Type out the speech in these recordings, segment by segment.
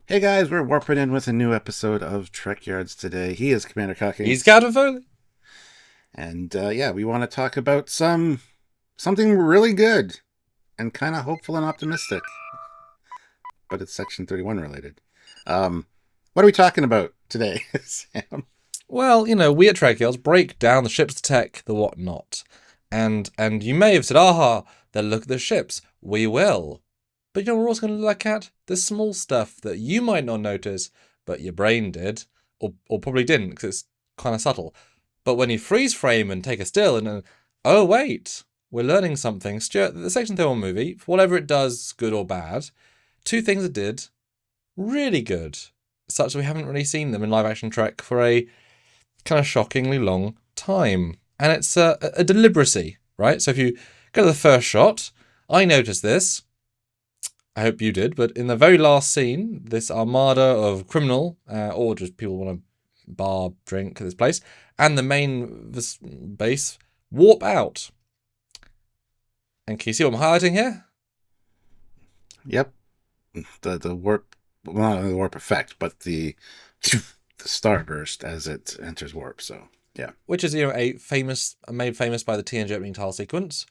Hey guys, we're warping in with a new episode of Trekyards today. He is Commander Cocking, He's Captain Foley. and yeah, we want to talk about something really good and kind of hopeful and optimistic, but it's Section 31 related. Um, what are we talking about today, Sam? Well, we at Trekyards break down the ship's tech, the whatnot. And you may have said, aha, then look at the ships. We will. But we're also going to look at the small stuff that you might not notice, but your brain did, or probably didn't, because it's kind of subtle. But when you freeze frame and take a still and, oh, wait, we're learning something. Stuart, the Section 31 movie, for whatever it does, good or bad, two things it did really good, such that we haven't really seen them in live action Trek for a kind of shockingly long time. And it's a deliberacy, right? So if you go to the first shot, I noticed this. I hope you did, but in the very last scene, this armada of criminal, or just people want to bar, drink at this place, and the main base warp out. And can you see what I'm highlighting here? Yep, the warp, well, not the warp effect, but the starburst as it enters warp. So yeah, Which is made famous by the TNG opening tile sequence.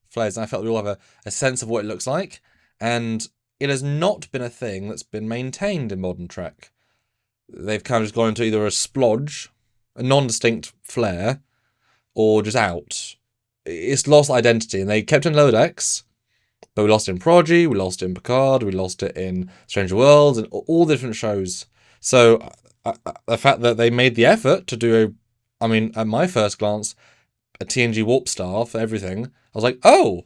Flares. And I felt we all have a sense of what it looks like, and it has not been a thing that's been maintained in modern Trek. They've kind of just gone into either a splodge, a non-distinct flare, or just out. It's lost identity, and they kept it in lower decks, but we lost it in Prodigy, we lost it in Picard, we lost it in Stranger Worlds, and all the different shows. So the fact that they made the effort to do at my first glance, a TNG warp star for everything, I was like, oh.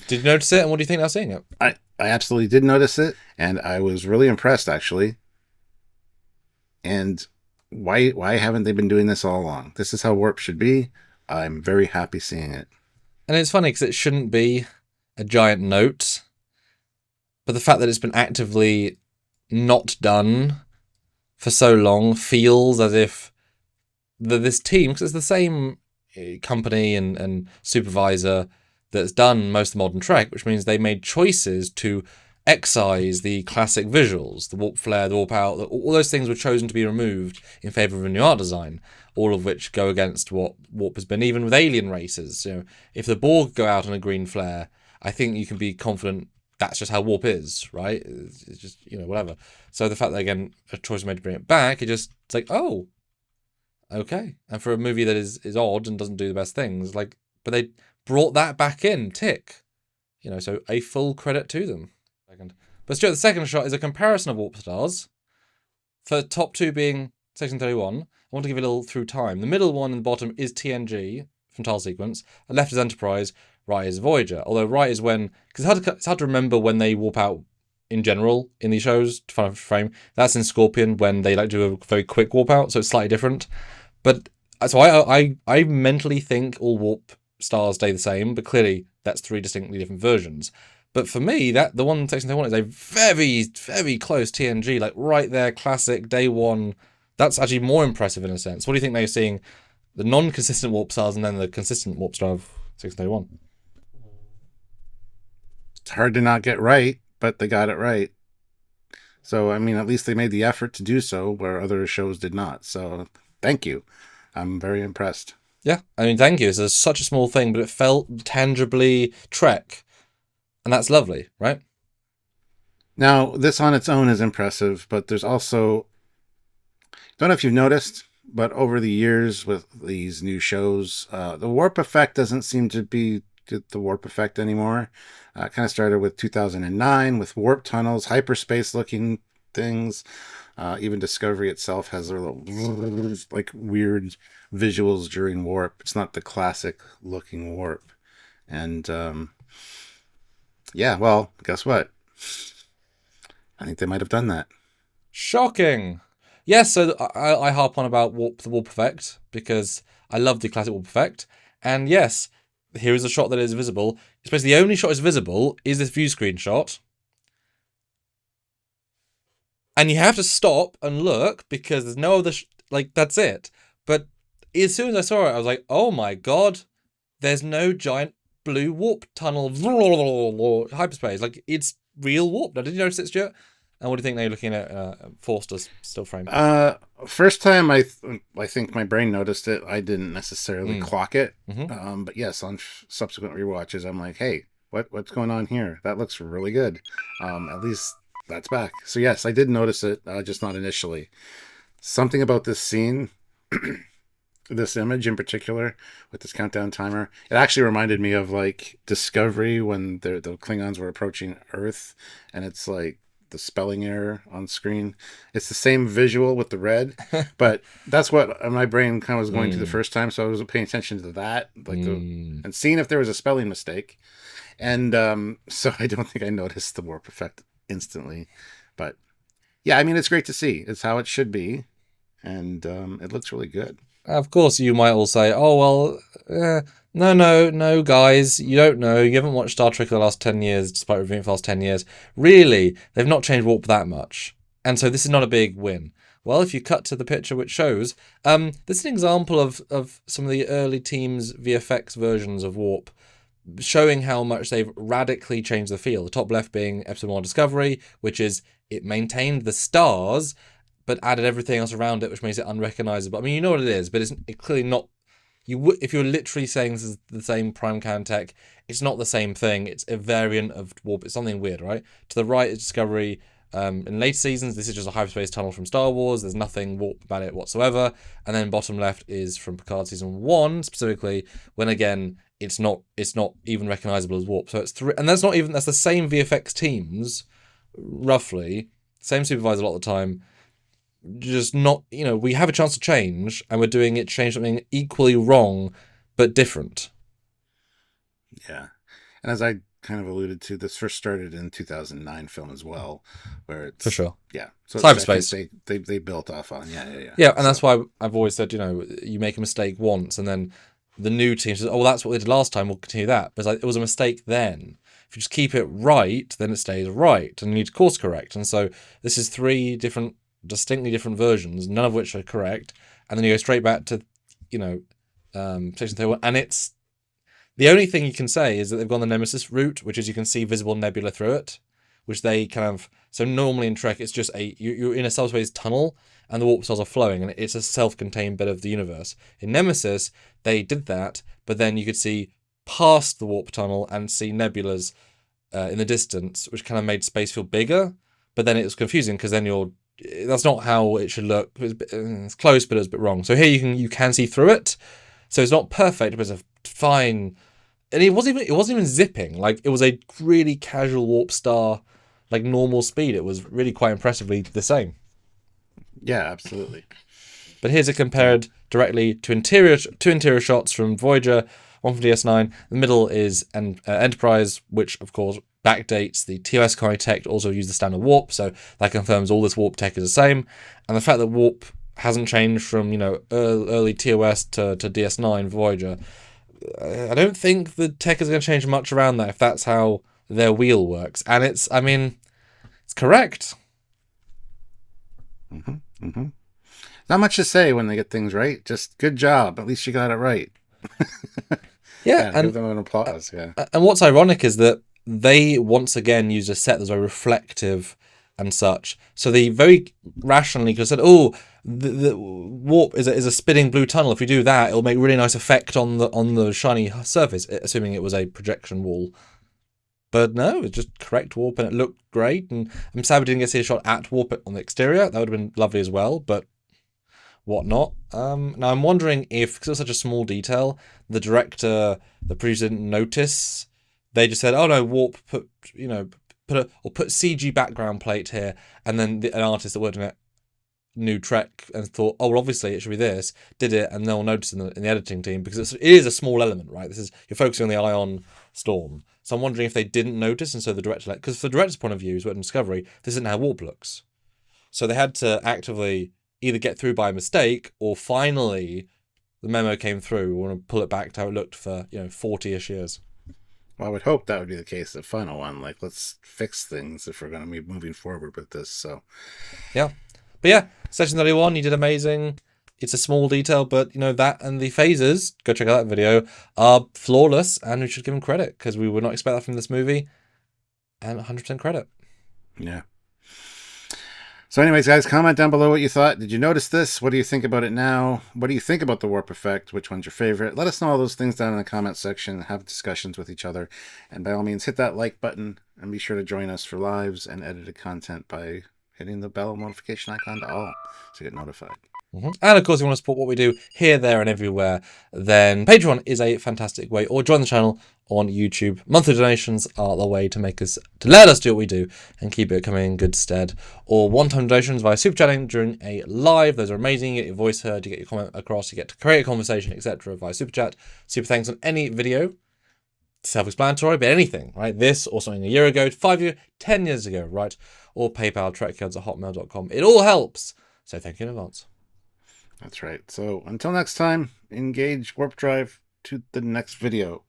Did you notice it, and what do you think now seeing it? I absolutely did notice it, and I was really impressed actually. And why haven't they been doing this all along? This is how warp should be. I'm very happy seeing it. And it's funny because it shouldn't be a giant note, but the fact that it's been actively not done for so long feels as if this team, because it's the same company and supervisor that's done most of modern Trek, which means they made choices to excise the classic visuals, the warp flare, the warp out, all those things were chosen to be removed in favour of a new art design, all of which go against what warp has been, even with alien races. If the Borg go out on a green flare, I think you can be confident that's just how warp is, right? It's just, whatever. So the fact that, again, a choice was made to bring it back, it's like, oh, okay. And for a movie that is odd and doesn't do the best things, but they brought that back in, tick. So a full credit to them. But Stuart, the second shot is a comparison of warp stars. For top two being Section 31, I want to give it a little through time. The middle one in the bottom is TNG from tile sequence. And left is Enterprise, right is Voyager. Although right is when, because it's hard to remember when they warp out in general in these shows to find a frame. That's in Scorpion when they do a very quick warp out, so it's slightly different. But so I mentally think all warp stars stay the same, but clearly that's three distinctly different versions. But for me, the one Section 31 is a very, very close TNG, right there, classic, day one. That's actually more impressive in a sense. What do you think they're seeing? The non-consistent warp stars and then the consistent warp star of Section 31? It's hard to not get right, but they got it right. So, at least they made the effort to do so where other shows did not. So, thank you. I'm very impressed. Yeah, thank you. It's such a small thing, but it felt tangibly Trek. And that's lovely, right? Now, this on its own is impressive, but there's also, don't know if you've noticed, but over the years with these new shows, the warp effect doesn't seem to be the warp effect anymore. Kind of started with 2009 with warp tunnels, hyperspace looking things. Even Discovery itself has their little weird visuals during warp. It's not the classic looking warp. And yeah, well, guess what? I think they might have done that. Shocking. Yes, so I harp on about the warp effect because I love the classic warp effect. And yes, here is a shot that is visible. It's basically the only shot is visible is this view screen shot. And you have to stop and look because there's no other, that's it. But as soon as I saw it, I was like, oh my God, there's no giant blue warp tunnel, hyperspace. Like, it's real warp. Now, did you notice it, Stuart? And what do you think now you're looking at Forster's still frame? First time I think my brain noticed it. I didn't necessarily clock it. Mm-hmm. But yes, on subsequent rewatches, I'm like, hey, what's going on here? That looks really good. At least that's back. So yes, I did notice it, just not initially. Something about this scene, this image in particular, with this countdown timer, it actually reminded me of like Discovery when the Klingons were approaching Earth, and it's like the spelling error on screen. It's the same visual with the red, but that's what my brain kind of was going to the first time. So I was paying attention to that, like and seeing if there was a spelling mistake. And so I don't think I noticed the warp effect instantly, but yeah, I mean, it's great to see. It's how it should be, and it looks really good. Of course, you might all say, "Oh well, no, guys, you don't know. You haven't watched Star Trek for the last 10 years, despite reviewing for the last 10 years. Really, they've not changed warp that much, and so this is not a big win." Well, if you cut to the picture which shows, this is an example of some of the early teams' VFX versions of warp, showing how much they've radically changed the feel. The top left being episode 1 Discovery, which is it maintained the stars, but added everything else around it, which makes it unrecognizable. I mean, you know what it is, but it's clearly not. If you're literally saying this is the same Prime Can tech, it's not the same thing. It's a variant of warp. It's something weird, right? To the right is Discovery. In later seasons, this is just a hyperspace tunnel from Star Wars. There's nothing warp about it whatsoever. And then bottom left is from Picard season 1, specifically, when again it's not even recognizable as warp. So it's and that's the same VFX teams, roughly, same supervisor a lot of the time. Just not, we have a chance to change, and we're doing it to change something equally wrong, but different. Yeah. And as I kind of alluded to, this first started in 2009 film as well, where it's... For sure. Yeah. So cyberspace. They built off on. Yeah. Yeah, and that's why I've always said, you make a mistake once, and then the new team says, oh, well, that's what we did last time, we'll continue that. But it was a mistake then. If you just keep it right, then it stays right, and you need to course correct. And so this is 3 distinctly different versions, none of which are correct, and then you go straight back to, section 31, and it's the only thing you can say is that they've gone the Nemesis route, which is you can see visible nebula through it, which they kind of. So normally in Trek, it's just you're in a subspace tunnel, and the warp stars are flowing, and it's a self-contained bit of the universe. In Nemesis, they did that, but then you could see past the warp tunnel and see nebulas in the distance, which kind of made space feel bigger. But then it was confusing because then that's not how it should look. It's close, but it was a bit wrong. So here you can see through it. So it's not perfect, but it's a fine. And it wasn't even zipping. Like, it was a really casual warp star, like normal speed. It was really quite impressively the same. Yeah, absolutely. But here's it compared directly to two interior shots from Voyager, one from DS9. The middle is Enterprise, which of course backdates the TOS kind of tech to also use the standard warp, so that confirms all this warp tech is the same. And the fact that warp hasn't changed from early TOS to DS9 Voyager, I don't think the tech is going to change much around that if that's how their wheel works. And it's correct. Not much to say when they get things right. Just good job. At least you got it right. Yeah, and give them an applause. Yeah. And what's ironic is that they once again used a set that's very reflective and such. So they very rationally could have said, "Oh, the warp is a spinning blue tunnel. If we do that, it'll make a really nice effect on the shiny surface," assuming it was a projection wall. But no, it's just correct warp, and it looked great. And I'm sad we didn't get to see a shot at warp on the exterior. That would have been lovely as well, but whatnot. Now I'm wondering if, because it was such a small detail, the producer didn't notice. They just said, "Oh no, warp put CG background plate here," and then an artist that worked on it knew Trek and thought, "Oh well, obviously it should be this." Did it, and no one noticed in the editing team because it is a small element, right? You're focusing on the ion storm. So I'm wondering if they didn't notice, and so the director, because from the director's point of view, who's worked on Discovery, this isn't how warp looks. So they had to actively either get through by mistake, or finally the memo came through. We want to pull it back to how it looked for 40-ish years. Well, I would hope that would be the case. The final one, like, let's fix things if we're going to be moving forward with this. So, yeah, but yeah, Session 31, you did amazing. It's a small detail, but that and the phasers, go check out that video, are flawless, and we should give them credit because we would not expect that from this movie. And 100% credit. Yeah. So anyways, guys, comment down below what you thought. Did you notice this? What do you think about it now? What do you think about the warp effect? Which one's your favorite? Let us know all those things down in the comment section. Have discussions with each other. And by all means, hit that like button. And be sure to join us for lives and edited content by hitting the bell notification icon to all so you get notified. And of course, if you want to support what we do here, there, and everywhere, then Patreon is a fantastic way, or join the channel on YouTube. Monthly donations are the way to let us do what we do and keep it coming in good stead. Or one-time donations via super chatting during a live. Those are amazing. You get your voice heard, you get your comment across, you get to create a conversation, etc. via super chat. Super thanks on any video. Self-explanatory, but anything, right? This or something a year ago, 5 years, 10 years ago, right? Or PayPal, trekyards@hotmail.com. It all helps. So thank you in advance. That's right. So until next time, engage warp drive to the next video.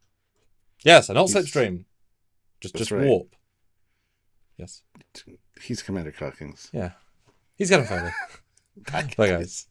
Yes, and not slipstream. Just right. warp. Yes. He's Commander Cockings. Yeah. He's getting Foley. Bye, guys.